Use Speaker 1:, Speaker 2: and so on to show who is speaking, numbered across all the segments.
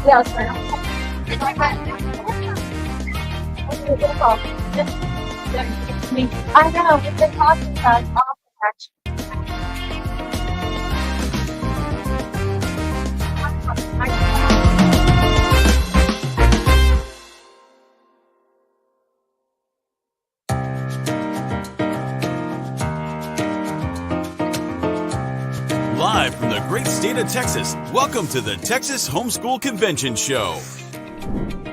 Speaker 1: Yes, ma'am. I know, we've been talking about it often, actually.
Speaker 2: Live from the great state of Texas, welcome to the Texas HomeSchool Convention Show.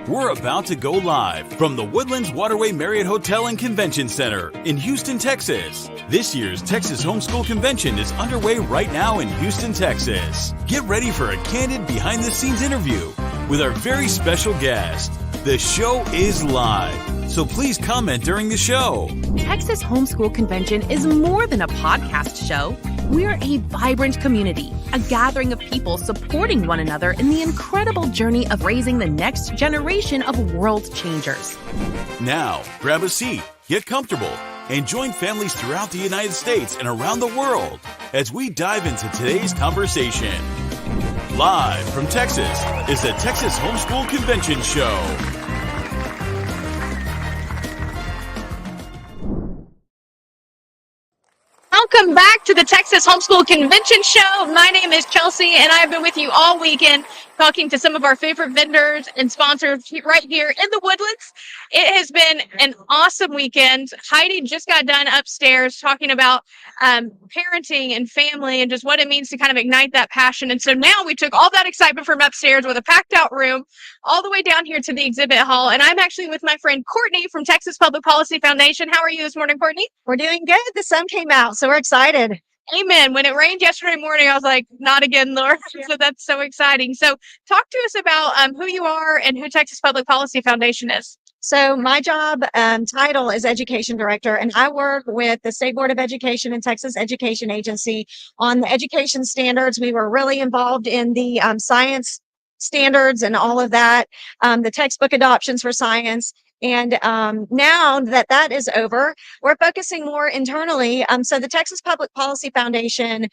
Speaker 2: We're about to go live from the Woodlands Waterway Marriott Hotel and Convention Center in Houston, Texas. This year's Texas HomeSchool Convention is underway right now in Houston, Texas. Get ready for a candid behind-the-scenes interview with our very special guest. The show is live, so please comment during the show.
Speaker 3: Texas HomeSchool Convention is more than a podcast show. We're a vibrant community, a gathering of people supporting one another in the incredible journey of raising the next generation of world changers.
Speaker 2: Now, grab a seat, get comfortable, and join families throughout the United States and around the world as we dive into today's conversation. Live from Texas is the Texas HomeSchool Convention Show.
Speaker 4: Welcome back to the Texas HomeSchool Convention Show. My name is Chelsea, and I've been with you all weekend talking to some of our favorite vendors and sponsors right here in the Woodlands. It has been an awesome weekend. Heidi just got done upstairs talking about parenting and family and just what it means to kind of ignite that passion. And so now we took all that excitement from upstairs with a packed out room all the way down here to the exhibit hall. And I'm actually with my friend Courtney from Texas Public Policy Foundation. How are you this morning, Courtney?
Speaker 5: We're doing good. The sun came out, so we're excited.
Speaker 4: Amen. When it rained yesterday morning, I was like, not again, Lord. So that's so exciting. So talk to us about who you are and who Texas Public Policy Foundation is.
Speaker 5: So my job title is Education Director, and I work with the State Board of Education and Texas Education Agency on the education standards. We were really involved in the science standards and all of that, the textbook adoptions for science. And now that that is over, we're focusing more internally. So the Texas Public Policy Foundation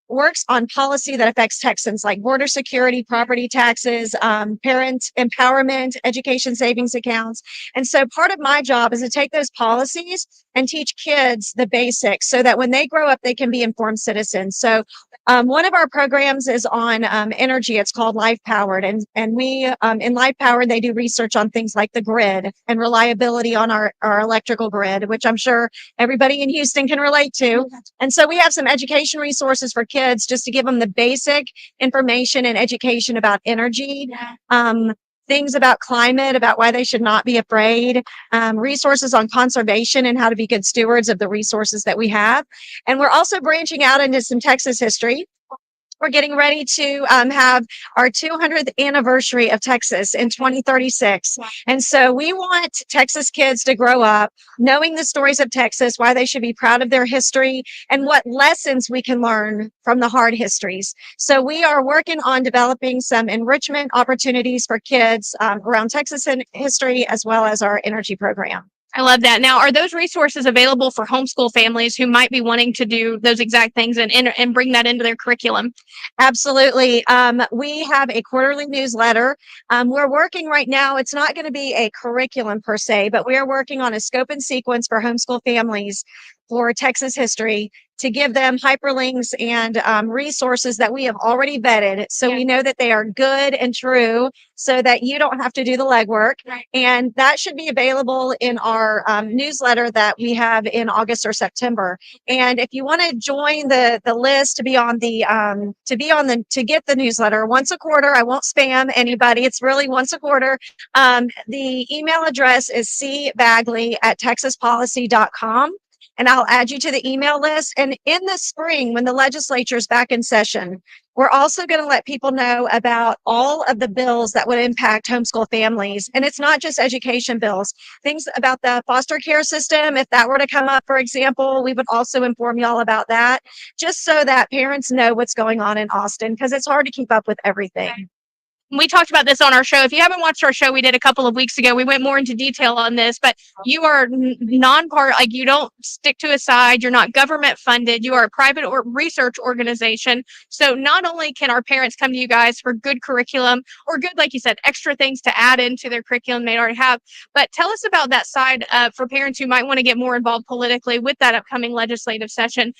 Speaker 5: works on policy that affects Texans, like border security, property taxes, parent empowerment, education savings accounts. And so part of my job is to take those policies and teach kids the basics so that when they grow up, they can be informed citizens. So one of our programs is on energy. It's called Life Powered. And we, in Life Powered, they do research on things like the grid and reliability on our electrical grid, which I'm sure everybody in Houston can relate to. And so we have some education resources for kids just to give them the basic information and education about energy, things about climate, about why they should not be afraid, resources on conservation and how to be good stewards of the resources that we have. And we're also branching out into some Texas history. We're getting ready to have our 200th anniversary of Texas in 2036. And so we want Texas kids to grow up knowing the stories of Texas, why they should be proud of their history, and what lessons we can learn from the hard histories. So we are working on developing some enrichment opportunities for kids around Texas history, as well as our energy program.
Speaker 4: I love that. Now, are those resources available for homeschool families who might be wanting to do those exact things and bring that into their curriculum?
Speaker 5: Absolutely. We have a quarterly newsletter. We're working right now. It's not going to be a curriculum per se, but we are working on a scope and sequence for homeschool families for Texas history to give them hyperlinks and resources that we have already vetted. So we know that they are good and true so that you don't have to do the legwork. Right. And that should be available in our newsletter that we have in August or September. And if you want to join the list to be on the, to get the newsletter once a quarter, I won't spam anybody. It's really once a quarter. The email address is cbagley@texaspolicy.com. And I'll add you to the email list. And in the spring, when the legislature is back in session, we're also going to let people know about all of the bills that would impact homeschool families. And it's not just education bills, things about the foster care system. If that were to come up, for example, we would also inform y'all about that, just so that parents know what's going on in Austin, because it's hard to keep up with everything.
Speaker 4: We talked about this on our show. If you haven't watched our show, we did a couple of weeks ago. We went more into detail on this, but you are non-part, like you don't stick to a side. You're not government funded. You are a private or research organization. So not only can our parents come to you guys for good curriculum or good, like you said, extra things to add into their curriculum they already have, but tell us about that side for parents who might want to get more involved politically with that upcoming legislative session.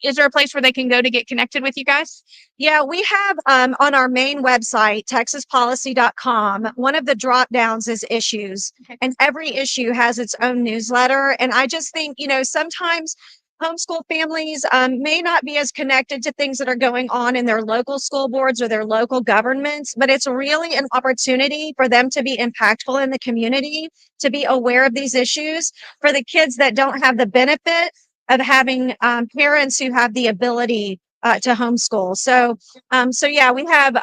Speaker 4: Is there a place where they can go to get connected with you guys?
Speaker 5: Yeah, we have on our main website, texaspolicy.com, one of the drop downs is issues, and every issue has its own newsletter. And I just think, sometimes homeschool families may not be as connected to things that are going on in their local school boards or their local governments, but it's really an opportunity for them to be impactful in the community, to be aware of these issues for the kids that don't have the benefit of having parents who have the ability to homeschool. So yeah, we have,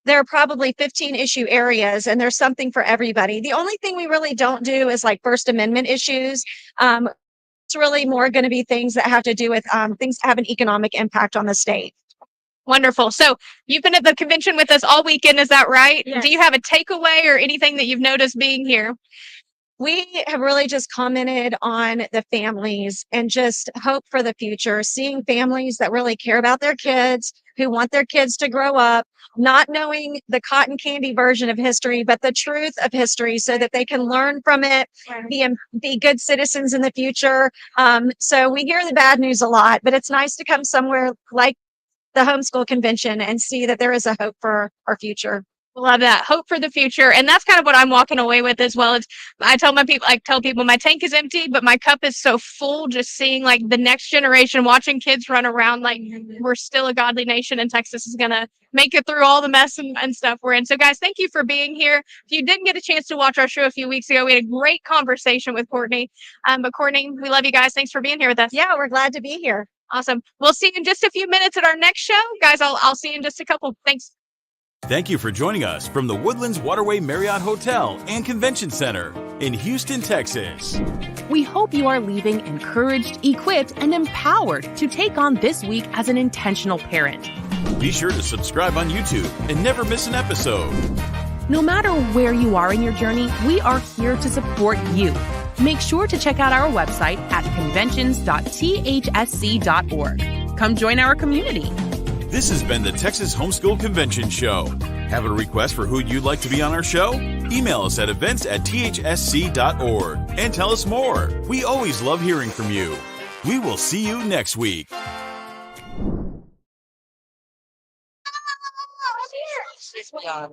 Speaker 5: there are probably 15 issue areas and there's something for everybody. The only thing we really don't do is like First Amendment issues. It's really more going to be things that have to do with things that have an economic impact on the state.
Speaker 4: Wonderful. So you've been at the convention with us all weekend, is that right?
Speaker 5: Yes.
Speaker 4: Do you have a takeaway or anything that you've noticed being here?
Speaker 5: We have really just commented on the families and just hope for the future, seeing families that really care about their kids, who want their kids to grow up, not knowing the cotton candy version of history, but the truth of history so that they can learn from it, be good citizens in the future. So we hear the bad news a lot, but it's nice to come somewhere like the homeschool convention and see that there is a hope for our future.
Speaker 4: Love that. Hope for the future. And that's kind of what I'm walking away with as well. I tell people my tank is empty, but my cup is so full just seeing like the next generation, watching kids run around like we're still a godly nation and Texas is going to make it through all the mess and stuff we're in. So guys, thank you for being here. If you didn't get a chance to watch our show a few weeks ago, we had a great conversation with Courtney. But Courtney, we love you guys. Thanks for being here with us.
Speaker 5: Yeah, we're glad to be here.
Speaker 4: Awesome. We'll see you in just a few minutes at our next show. Guys, I'll see you in just a couple. Thanks.
Speaker 2: Thank you for joining us from the Woodlands Waterway Marriott Hotel and Convention Center in Houston, Texas.
Speaker 3: We hope you are leaving encouraged, equipped, and empowered to take on this week as an intentional parent.
Speaker 2: Be sure to subscribe on YouTube and never miss an episode.
Speaker 3: No matter where you are in your journey, we are here to support you. Make sure to check out our website at conventions.thsc.org. Come join our community.
Speaker 2: This has been the Texas Homeschool Convention Show. Have a request for who you'd like to be on our show? Email us at events@thsc.org and tell us more. We always love hearing from you. We will see you next week.
Speaker 1: It's right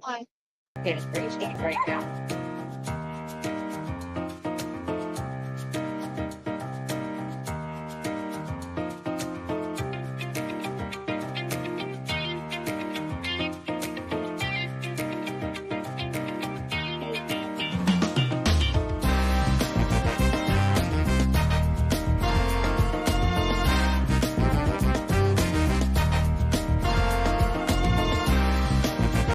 Speaker 1: now.